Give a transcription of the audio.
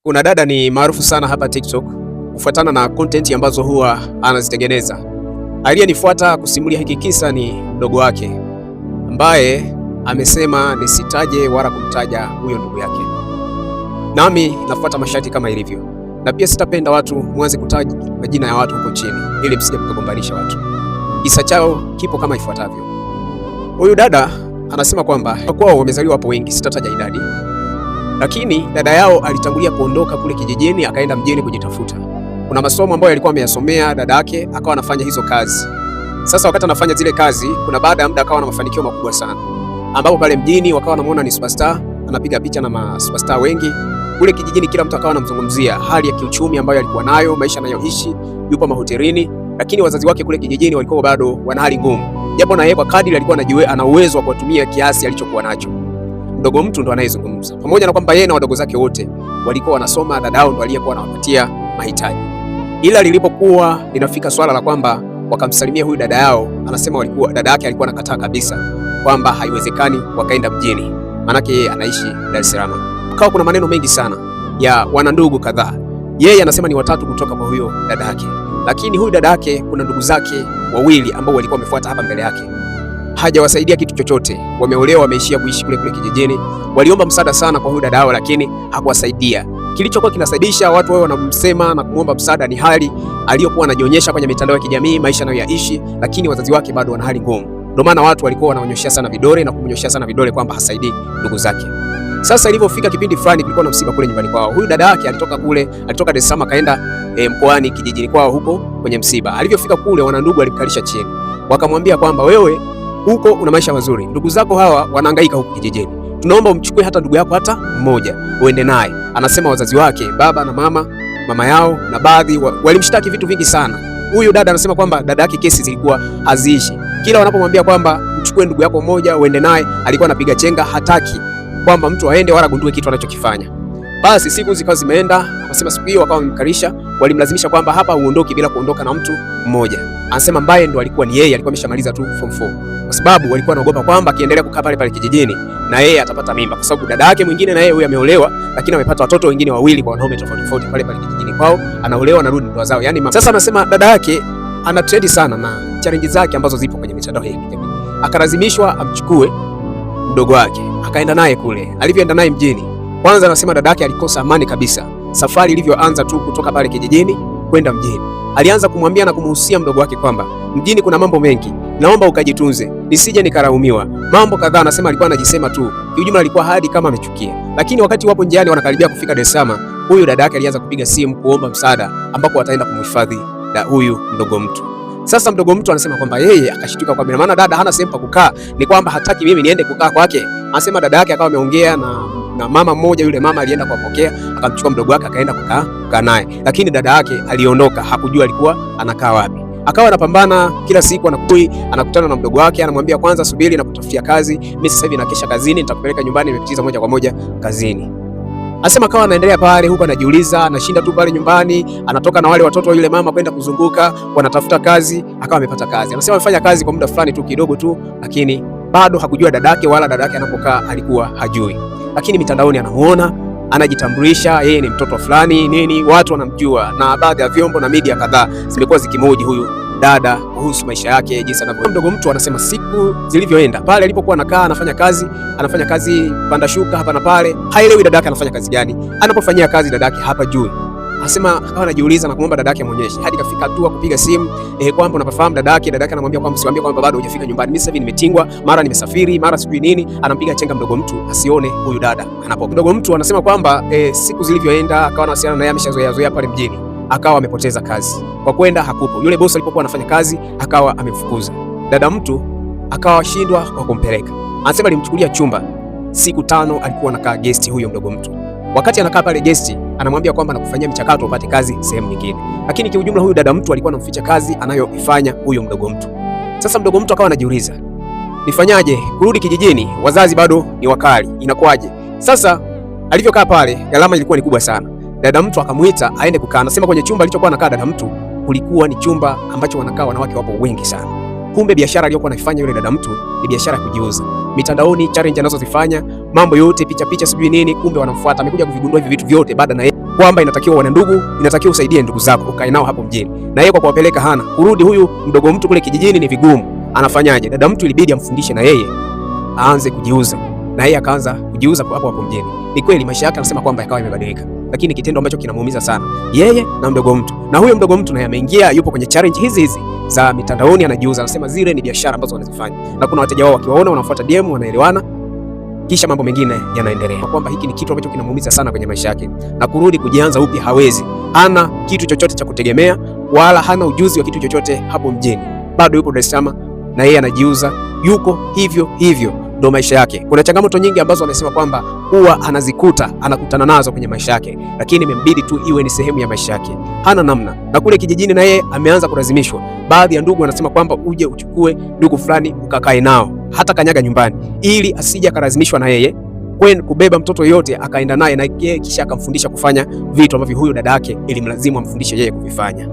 Kuna dada ni maarufu sana hapa TikTok kufuatana na content ambazo huwa anazitengeneza. Aliyenifuata kusimulia hiki kisa ni mdogo wake ambaye amesema nisitaje wala kumtaja huyo ndugu yake. Nami nafuata masharti kama ilivyo, na pia sitapenda watu mwanze kutaja majina ya watu huko chini ili msije mkagombanisha watu. Kisa chao kipo kama ifuatavyo. Huyu dada anasema kwamba kwao wamezaliwa hapo wengi, sitataja idadi, lakini dada yao alitangulia kuondoka kule kijijini akaenda mjini kujitafuta. Kuna masomo ambayo alikuwa ameyasomea dada yake, akawa anafanya hizo kazi. Sasa wakati anafanya zile kazi, kuna baada ya muda akawa na mafanikio makubwa sana, ambapo pale mjini wakawa wanamuona ni superstar, anapiga picha na superstar wengi. Kule kijijini kila mtu akawa anamzungumzia hali ya kiuchumi ambayo alikuwa nayo, maisha anayoishi, yupo mahotelini, lakini wazazi wake kule kijijini walikuwa bado wana hali ngumu. Japo na yeye kwa kadri alikuwa anajua ana uwezo wa kutumia kiasi alichokuwa nacho. Mdogo mtu ndo anayezungumza. Pamoja na kwamba yeye na wadogo zake wote walikuwa wanasoma, dada yao ndo aliyekuwa anawapatia mahitaji. Ila lilipokuwa linafika swala la kwamba wakamsalimia huyu dada yao, anasema dada yake alikuwa anakataa kabisa kwamba haiwezekani wakaenda mjini. Maanake yeye anaishi Dar es Salaam. Kwa kuna maneno mengi sana ya wanandugu kadhaa. Yeye anasema ni watatu kutoka kwa huyo dada yake. Lakini huyu dada yake kuna ndugu zake wawili ambao walikuwa wamefuata hapa mbele yake. Hajawasaidia kitu chochote. Wameolewa, wameishia kuishi kule kijijini. Waliomba msaada sana kwa huyu dada yao, lakini hakuwasaidia. Kilichokuwa kinasaidisha watu wao wanamsema na kumuomba msaada ni hali aliyokuwa anajionyesha kwenye mitandao ya kijamii, maisha anayoyaishi, lakini wazazi wake bado wana hali ngumu. Ndio maana watu walikuwa wanaonyoshia sana vidole na kumnyoshia sana vidole kwamba hasaidii ndugu zake. Sasa ilipofika kipindi fulani, kulikuwa na msiba kule nyumbani kwao. Huyu dada yake alitoka Dar es Salaam kaenda mkoani kijijini kwao huko kwenye msiba. Alivyofika kule, wanandugu walimkalisha chini. Wakamwambia kwamba wewe huko una maisha mazuri, ndugu zako hawa wanahangaika huko kijijini. Tunaomba umchukue hata ndugu yako hata mmoja uende naye. Anasema wazazi wake, baba na mama yao na baadhi walimshtaki vitu vingi sana. Huyu dada anasema kwamba dada yake kesi zilikuwa haziishi. Kila wanapomwambia kwamba mchukue ndugu yako mmoja uende naye, alikuwa anapiga chenga, hataki kwamba mtu aende wala gundue kitu anachokifanya. Basi siku zikawa zimeenda, anasema siku hiyo wakawa wamemkalisha, walimlazimisha kwamba hapa uondoki bila kuondoka na mtu mmoja. Anasema mbaye ndo alikuwa ni yeye, alikuwa ameshamaliza tu form 4. Kwa sababu walikuwa wanaogopa kwamba akiendelea kukaa pale kijijini na yeye atapata mimba, kwa sababu dada yake mwingine na yeye huyu ameolewa, lakini amepata watoto wengine wawili kwa wanaume tofauti pale kijijini kwao, anaolewa na rudi ndoa zao. Yani sasa anasema dada yake ana trend sana na challenge zake ambazo zipo kwenye mitandao ya kijamii. Akalazimishwa amchukue mdogo wake, akaenda naye kule. Alivyoenda naye mjini, kwanza anasema dada yake alikosa amani kabisa. Safari ilivyoanza tu kutoka pale kijijini kwenda mjini, alianza kumwambia na kumhusia mdogo wake kwamba mjini kuna mambo mengi, naomba ukajitunze nisije nikaraumiwa. Mambo kadhaa anasema alikuwa anajisema tu. Kiujumla alikuwa hadi kama amechukia. Lakini wakati wapo njiani wanakaribia kufika Dar es Salaam, huyu dada yake alianza kupiga simu kuomba msaada ambako wataenda kumhifadhi huyu mdogo mtu. Sasa mdogo mtu anasema kwamba yeye akashtuka kwa maana dada hana sehemu pa kukaa, ni kwamba hataki mimi niende kukaa kwake. Anasema dada yake akawa ameongea na mama mmoja, yule mama alienda kuwapokea, akamchukua mdogo wake akaenda kukaa naye. Lakini dada yake aliondoka, hakujua alikuwa anakaa wapi. Akawa anapambana kila siku, anakutana na mdogo wake, anamwambia kwanza subiri na kutafutia kazi, mimi sasa hivi nakesha kazini, nitakupeleka nyumbani, nimepitiza moja kwa moja kazini. Anasema akawa anaendelea pale huko, anajiuliza, anashinda tu pale nyumbani, anatoka na wale watoto wa yule mama kwenda kuzunguka, wanatafuta kazi, akawa amepata kazi. Anasema amefanya kazi kwa muda fulani tu kidogo tu, lakini bado hakujua dadake wala dadake anapokaa alikuwa hajui. Lakini mitandaoni anamuona, anajitambulisha yeye ni mtoto fulani nini, watu wanamjua, na baadhi ya vyombo na media kadhaa zimekuwa zikimoji huyu dada kuhusu maisha yake, jinsi anavyo. Mdogo mtu anasema siku zilivyoenda pale alipokuwa anakaa anafanya kazi panda shuka hapa na pale, haelewi dadake anafanya kazi gani, anapofanyia kazi dadake hapa juu. Anasema akawa anajiuliza na kumwomba dadake amuonyeshe, hadi kafika hatua kupiga simu kwamba unapafahamu dadake anamwambia kwamba usiwaambie kwamba bado hujafika nyumbani, mimi sasa hivi nimetingwa, mara nimesafiri, mara sijui nini. Anampiga chenga mdogo mtu asione huyu dada anapo. Mdogo mtu anasema kwamba siku zilivyoenda akawa anawasiliana naye, ameshazoea pale mjini, akawa amepoteza kazi kwa kwenda hakupo. Yule bosi alipokuwa anafanya kazi akawa amemfukuza. Dada mtu akawa shindwa kwa kumpeleka. Anasema alimchukulia chumba, siku 5 alikuwa anakaa guest huyo mdogo mtu. Wakati anakaa pale guest, anamwambia kwamba nakufanyia mchakato upate kazi sehemu nyingine. Lakini kiujumla huyu dada mtu alikuwa anamficha kazi anayoifanya huyo mdogo mtu. Sasa mdogo mtu akawa anajiuliza, nifanyaje kurudi kijijini, wazazi bado ni wakali, inakuwaje? Sasa alivyokaa pale, gharama ilikuwa ni kubwa sana. Dada mtu akamuita aende kukaa. Anasema kwenye chumba alichokuwa anakaa dada mtu kulikuwa ni chumba ambacho wanakaa wanawake wapo wengi sana. Kumbe biashara aliyokuwa anaifanya yule dada mtu ni biashara ya kujiuza. Mitandaoni challenge anazozifanya, mambo yote picha sijui nini, kumbe wanamfuata. Amekuja kuvigundua hivi vitu vyote baada na yeye kwamba inatakiwa wana ndugu, inatakiwa usaidie ndugu zako, ukae nao hapo mjini. Na yeye kwa kuwapeleka hana kurudi, huyu mdogo mtu kule kijijini ni vigumu. Anafanyaje? Dada mtu ilibidi amfundishe na yeye aanze kujiuza, na yeye akaanza kujiuza hapo hapo mjini. Ni kweli maisha yake anasema kwamba yakawa yamebadilika, lakini kitendo ambacho kinamuumiza sana yeye na mdogo mtu. Na huyo mdogo mtu naye ameingia, yupo kwenye challenge hizi za mitandaoni, anajiuza. Anasema zile ni biashara ambazo wanazifanya, na kuna wateja wao wakiwaona wanafuata DM, wanaelewana, kisha mambo mengine yanaendelea. Kwamba hiki ni kitu ambacho kinamuumiza sana kwenye maisha yake, na kurudi kujianza upya hawezi. Hana kitu chochote cha kutegemea, wala hana ujuzi wa kitu chochote hapo mjini. Bado yupo Dar es Salaam na yeye anajiuza, yuko hivyo hivyo, ndo maisha yake. Kuna changamoto nyingi ambazo amesema kwamba huwa anakutana nazo kwenye maisha yake, lakini imembidi tu iwe ni sehemu ya maisha yake, hana namna. Na kule kijijini na yeye ameanza kulazimishwa. Baadhi ya ndugu wanasema kwamba uje uchukue ndugu fulani ukakae nao, hata kanyaga nyumbani, ili asije akalazimishwa na yeye kubeba mtoto yote akaenda naye na kisha akamfundisha kufanya vitu ambavyo huyo dada yake ilimlazimu amfundishe yeye kuvifanya.